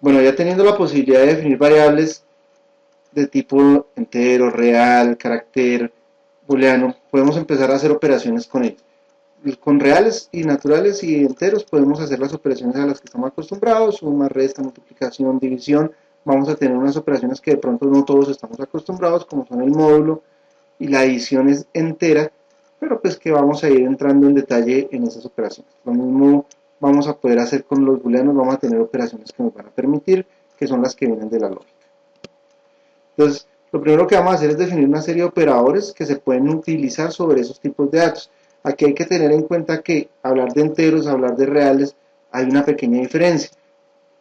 Bueno, ya teniendo la posibilidad de definir variables de tipo entero, real, carácter, booleano, podemos empezar a hacer operaciones con ellos. Con reales y naturales y enteros podemos hacer las operaciones a las que estamos acostumbrados, suma, resta, multiplicación, división. Vamos a tener unas operaciones que de pronto no todos estamos acostumbrados, como son el módulo y la adición es entera, pero pues que vamos a ir entrando en detalle en esas operaciones. Lo mismo vamos a poder hacer con los booleanos, vamos a tener operaciones que nos van a permitir, que son las que vienen de la lógica. Entonces, lo primero que vamos a hacer es definir una serie de operadores que se pueden utilizar sobre esos tipos de datos. Aquí hay que tener en cuenta que hablar de enteros, hablar de reales, hay una pequeña diferencia.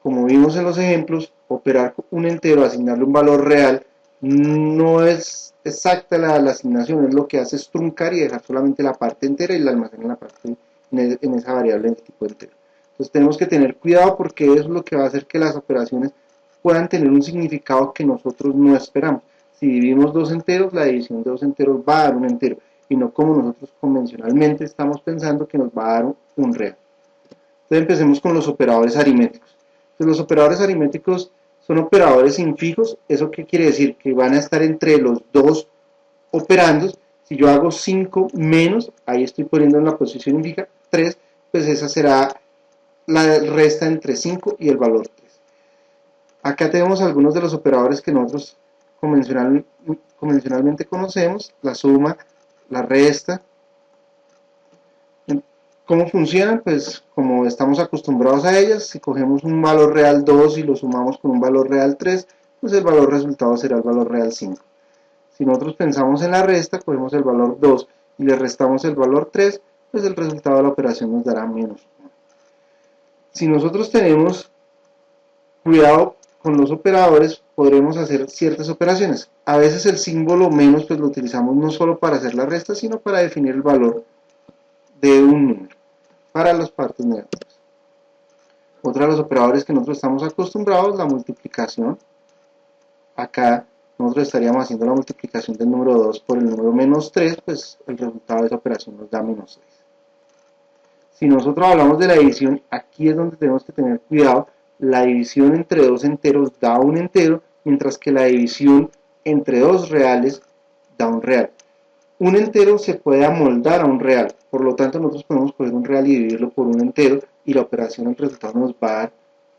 Como vimos en los ejemplos, operar un entero, asignarle un valor real, no es exacta la asignación, es lo que hace es truncar y dejar solamente la parte entera y la almacena en la parte en esa variable de tipo entero. Entonces tenemos que tener cuidado porque eso es lo que va a hacer que las operaciones puedan tener un significado que nosotros no esperamos. Si dividimos dos enteros, la división de dos enteros va a dar un entero y no como nosotros convencionalmente estamos pensando que nos va a dar un real. Entonces empecemos con los operadores aritméticos. Entonces los operadores aritméticos son operadores infijos. ¿Eso qué quiere decir? Que van a estar entre los dos operandos. Si yo hago 5 menos, ahí estoy poniendo en la posición infija 3, pues esa será la resta entre 5 y el valor 3. Acá tenemos algunos de los operadores que nosotros convencionalmente conocemos, la suma, la resta. ¿Cómo funcionan? Pues como estamos acostumbrados a ellas, si cogemos un valor real 2 y lo sumamos con un valor real 3, pues el valor resultado será el valor real 5. Si nosotros pensamos en la resta, cogemos el valor 2 y le restamos el valor 3, pues el resultado de la operación nos dará menos 1. Si nosotros tenemos cuidado con los operadores, podremos hacer ciertas operaciones. A veces el símbolo menos pues lo utilizamos no solo para hacer la resta, sino para definir el valor de un número para las partes negativas. Otro de los operadores que nosotros estamos acostumbrados, la multiplicación. Acá nosotros estaríamos haciendo la multiplicación del número 2 por el número menos 3, pues el resultado de esa operación nos da menos 6. Si nosotros hablamos de la división, aquí es donde tenemos que tener cuidado. La división entre dos enteros da un entero, mientras que la división entre dos reales da un real. Un entero se puede amoldar a un real, por lo tanto nosotros podemos coger un real y dividirlo por un entero y la operación en resultado nos va a dar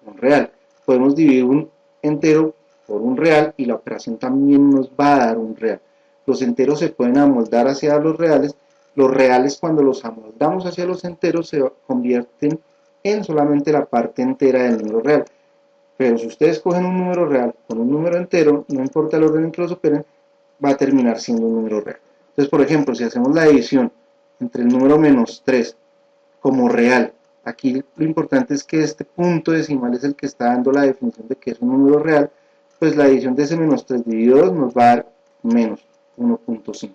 un real. Podemos dividir un entero por un real y la operación también nos va a dar un real. Los enteros se pueden amoldar hacia los reales cuando los amoldamos hacia los enteros se convierten en solamente la parte entera del número real. Pero si ustedes cogen un número real con un número entero, no importa el orden en que los operen, va a terminar siendo un número real. Entonces, por ejemplo, si hacemos la división entre el número menos 3 como real, aquí lo importante es que este punto decimal es el que está dando la definición de que es un número real, pues la división de ese menos 3 dividido 2 nos va a dar menos 1.5.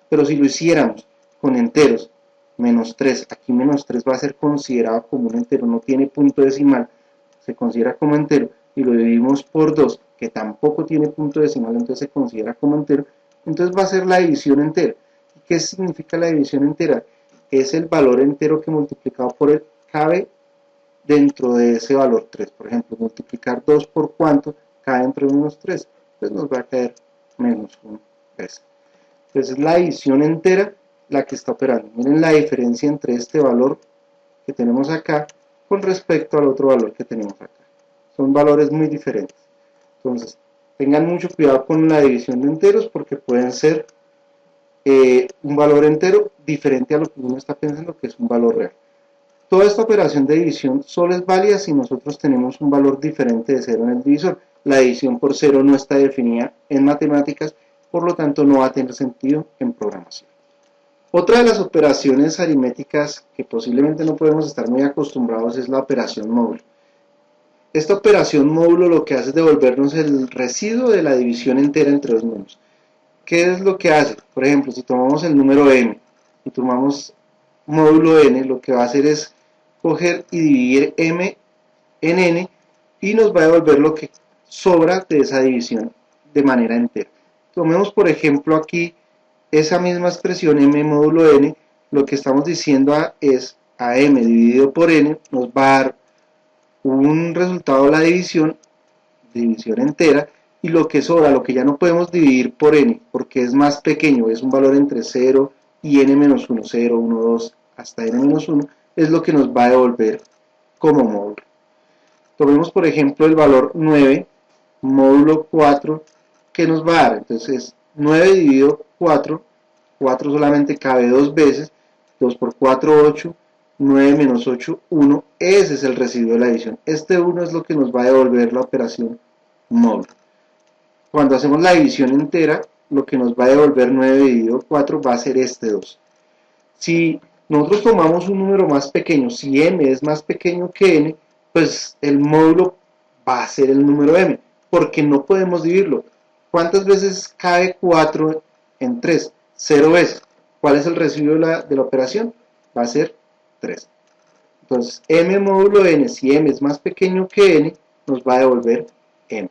Pero si lo hiciéramos con enteros, menos 3, aquí menos 3 va a ser considerado como un entero, no tiene punto decimal, se considera como entero, y lo dividimos por 2, que tampoco tiene punto decimal, entonces se considera como entero, entonces va a ser la división entera. ¿Qué significa la división entera? Es el valor entero que multiplicado por él cabe dentro de ese valor 3. Por ejemplo, multiplicar 2 por cuánto cabe dentro de menos 3, pues nos va a caer menos 1. Entonces es la división entera la que está operando. Miren la diferencia entre este valor que tenemos acá con respecto al otro valor que tenemos acá. Son valores muy diferentes. Entonces, tengan mucho cuidado con la división de enteros porque pueden ser un valor entero diferente a lo que uno está pensando que es un valor real. Toda esta operación de división solo es válida si nosotros tenemos un valor diferente de 0 en el divisor. La división por 0 no está definida en matemáticas, por lo tanto no va a tener sentido en programación. Otra de las operaciones aritméticas que posiblemente no podemos estar muy acostumbrados es la operación módulo. Esta operación módulo lo que hace es devolvernos el residuo de la división entera entre dos números. ¿Qué es lo que hace? Por ejemplo, si tomamos el número n y tomamos módulo n, lo que va a hacer es coger y dividir m en n y nos va a devolver lo que sobra de esa división de manera entera. Tomemos por ejemplo aquí esa misma expresión m módulo n, lo que estamos diciendo es a m dividido por n nos va a dar un resultado de la división entera, y lo que sobra, lo que ya no podemos dividir por n, porque es más pequeño, es un valor entre 0 y n-1, 0, 1, 2, hasta n-1, es lo que nos va a devolver como módulo. Tomemos por ejemplo el valor 9, módulo 4, que nos va a dar, entonces 9 dividido 4, 4 solamente cabe dos veces, 2 por 4, 8, 9 menos 8, 1, ese es el residuo de la división. Este 1 es lo que nos va a devolver la operación módulo. Cuando hacemos la división entera, lo que nos va a devolver 9 dividido 4 va a ser este 2. Si nosotros tomamos un número más pequeño, si m es más pequeño que n, pues el módulo va a ser el número m, porque no podemos dividirlo. ¿Cuántas veces cabe 4 en 3? 0 veces. ¿Cuál es el residuo de la operación? Va a ser 3. Entonces, m módulo n, si m es más pequeño que n, nos va a devolver m.